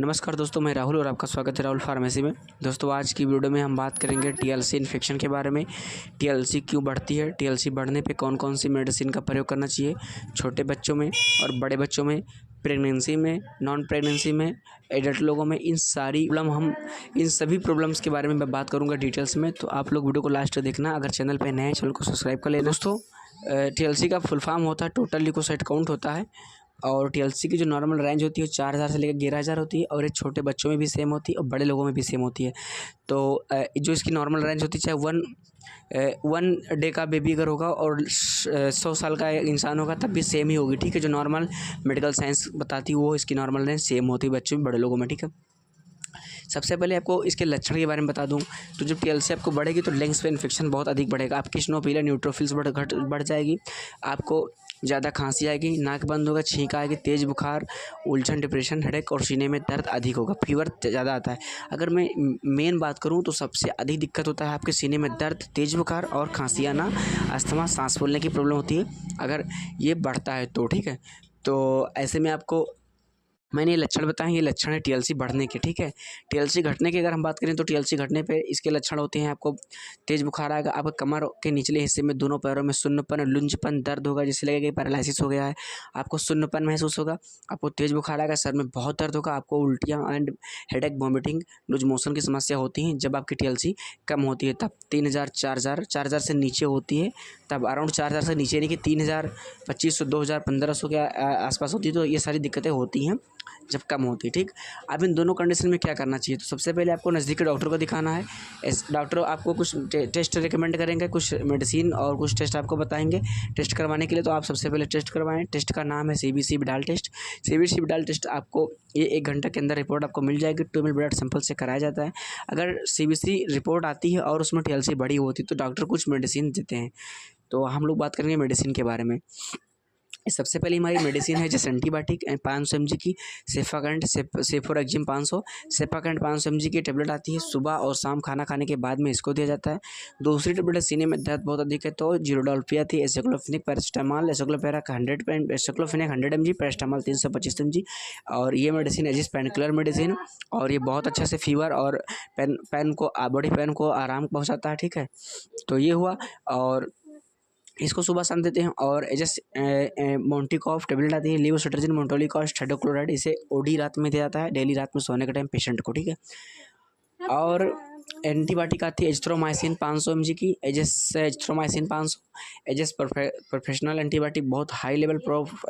नमस्कार दोस्तों, मैं राहुल और आपका स्वागत है राहुल फार्मेसी में। दोस्तों आज की वीडियो में हम बात करेंगे टीएलसी इन्फेक्शन के बारे में। टीएलसी क्यों बढ़ती है, टीएलसी बढ़ने पे कौन कौन सी मेडिसिन का प्रयोग करना चाहिए छोटे बच्चों में और बड़े बच्चों में, प्रेगनेंसी में, नॉन प्रेगनेंसी में, एडल्ट लोगों में। इन सभी प्रॉब्लम्स के बारे में मैं बात करूँगा डिटेल्स में, तो आप लोग वीडियो को लास्ट तक देखना। अगर चैनल पर नए हैं चैनल को सब्सक्राइब कर लेना। दोस्तों टीएलसी का फुल फॉर्म होता है टोटल ल्यूकोसाइट काउंट होता है, और टीएलसी की जो नॉर्मल रेंज होती है 4000 से लेकर 11000 होती है, और ये छोटे बच्चों में भी सेम होती है और बड़े लोगों में भी सेम होती है। तो जो इसकी नॉर्मल रेंज होती है, चाहे वन डे का बेबी अगर होगा और 100 साल का इंसान होगा तब भी सेम ही होगी, ठीक है। जो नॉर्मल मेडिकल साइंस बताती है वो इसकी नॉर्मल रेंज सेम होती है बच्चों में, बड़े लोगों में, ठीक है। सबसे पहले आपको इसके लक्षण के बारे में बता दूं, तो जब टीएलसी आपको बढ़ेगी तो लंग्स पे इन्फेक्शन बहुत अधिक बढ़ेगा, आपकी स्नोफिलिया न्यूट्रोफिल्स बढ़ जाएगी, आपको ज़्यादा खांसी आएगी, नाक बंद होगा, छींक आएगी, तेज़ बुखार, उलझन, डिप्रेशन, हेडेक और सीने में दर्द अधिक होगा, फीवर ज़्यादा आता है। अगर मैं मेन बात करूं तो सबसे अधिक दिक्कत होता है आपके सीने में दर्द, तेज़ बुखार और खांसी आना, अस्थमा, सांस फूलने की प्रॉब्लम होती है अगर ये बढ़ता है तो, ठीक है। तो ऐसे में आपको मैंने ये लक्षण बताए, ये लक्षण है टीएलसी बढ़ने के, ठीक है। टीएलसी घटने की अगर हम बात करें तो टीएलसी घटने पे इसके लक्षण होते हैं, आपको तेज़ बुखार आएगा, आपका कमर के निचले हिस्से में दोनों पैरों में सुन्नपन, लुंजपन, दर्द होगा जिससे लगेगा कि पैरालिसिस हो गया है, आपको सुन्नपन महसूस होगा, आपको तेज़ बुखार आएगा, सर में बहुत दर्द होगा, आपको उल्टियाँ and headache, vomiting, loose motion की समस्या होती हैं। जब आपकी टीएलसी कम होती है तब 3000, 4000 से नीचे होती है तब अराउंड 4000 से नीचे नहीं कि 3000, 2500, 2000, 1500 के आसपास होती है, तो ये सारी दिक्कतें होती हैं जब कम होती है, ठीक। अब इन दोनों कंडीशन में क्या करना चाहिए, तो सबसे पहले आपको नज़दीक के डॉक्टर को दिखाना है। डॉक्टर आपको कुछ टेस्ट रिकमेंड करेंगे, कुछ मेडिसिन और कुछ टेस्ट आपको बताएंगे टेस्ट करवाने के लिए। तो आप सबसे पहले टेस्ट करवाएं। टेस्ट का नाम है CBC Widal test. CBC Widal test आपको ये 1 घंटे के अंदर रिपोर्ट आपको मिल जाएगी। 2 ml ब्लड सैंपल से कराया जाता है। अगर सीबीसी रिपोर्ट आती है और उसमें टीएलसी बढ़ी होती है तो डॉक्टर कुछ मेडिसिन देते हैं। तो हम लोग बात करेंगे मेडिसिन के बारे में। सबसे पहले हमारी मेडिसिन है जैसे एंटीबायोटिक 500 mg की, सेफाकंड सेफोरेक्जिम 500, सेफाकंड 500 mg की टेबलेट आती है, सुबह और शाम खाना खाने के बाद में इसको दिया जाता है। दूसरी टेबलेट सीने में दर्द बहुत अधिक है तो जीरोडोल्फी आती है, एसाइक्लोफेनिक पैरासिटामॉल, एसाइक्लोफेनाक 100 mg, पैरासिटामॉल 325 mg। और ये मेडिसिन है जिस पेनकिलर मेडिसिन, और ये बहुत अच्छा से फीवर और बॉडी पेन को आराम पहुँचाता है, ठीक है। तो ये हुआ, और इसको सुबह शाम देते हैं। और जैसे मोंटिकॉफ टेबलेट आती है, लीवोसिट्राजिन, मोन्टोलिकॉस्ट, हाइड्रोक्लोराइड, इसे ओडी रात में दिया जाता है, डेली रात में सोने के टाइम पेशेंट को, ठीक है। और एंटीबायोटिक आती है एजिथ्रोमाइसिन 500 mg की, एजिथ्रोमाइसिन 500, एजेस प्रोफेशनल एंटीबायोटिक, बहुत हाई लेवल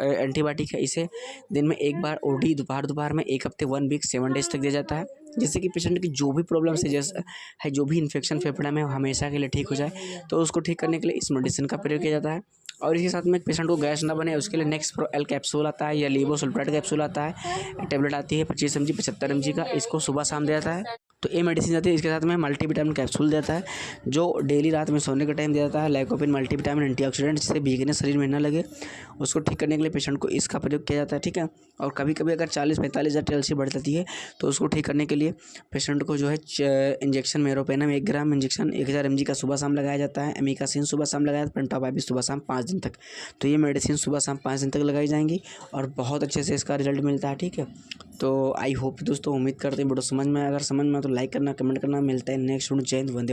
एंटीबायोटिक है। इसे दिन में 1 बार ओडी, दोपहर में 1 हफ्ते 1 वीक 7 डेज तक दिया जाता है, जिससे कि पेशेंट की जो भी प्रॉब्लम है, जो भी इन्फेक्शन फेफड़ा में हमेशा के लिए ठीक हो जाए। तो उसको ठीक करने के लिए इस मेडिसिन का प्रयोग किया जाता है। और इसी साथ में पेशेंट को गैस ना बने उसके लिए नेक्स्ट प्रो एल कैप्सूल आता है या लीवोसुल्फाइड कैप्सूल आता है, टेबलेट आती है 25 mg, 75 mg का, इसको सुबह शाम दिया जाता है। तो ये मेडिसिन आती है। इसके साथ में मल्टीविटामिन कैप्सूल देता है जो डेली रात में सोने के टाइम दिया जाता है, लाइकोपिन मल्टीविटामिन एंटीऑक्सीडेंट, जिससे वीकनेस शरीर में न लगे, उसको ठीक करने के लिए पेशेंट को इसका प्रयोग किया जाता है, ठीक है। और कभी कभी अगर 40-45 हज़ार टीएलसी बढ़ जाती है तो उसको ठीक करने के लिए पेशेंट को जो है इंजेक्शन मेरोपेनम 1 ग्राम इंजेक्शन 1000 mg का सुबह शाम लगाया जाता है, एमिकासिन सुबह शाम लगाया जाता है, पेंटाबाइबिस सुबह शाम 5 दिन तक। तो ये मेडिसिन सुबह शाम 5 दिन तक लगाई जाएंगी और बहुत अच्छे से इसका रिजल्ट मिलता है, ठीक है। तो आई होप दोस्तों, उम्मीद करते हैं वीडियो समझ में, अगर समझ में तो लाइक करना, कमेंट करना। मिलता है नेक्स्ट वीडियो। जय हिंद, वंदे मातरम।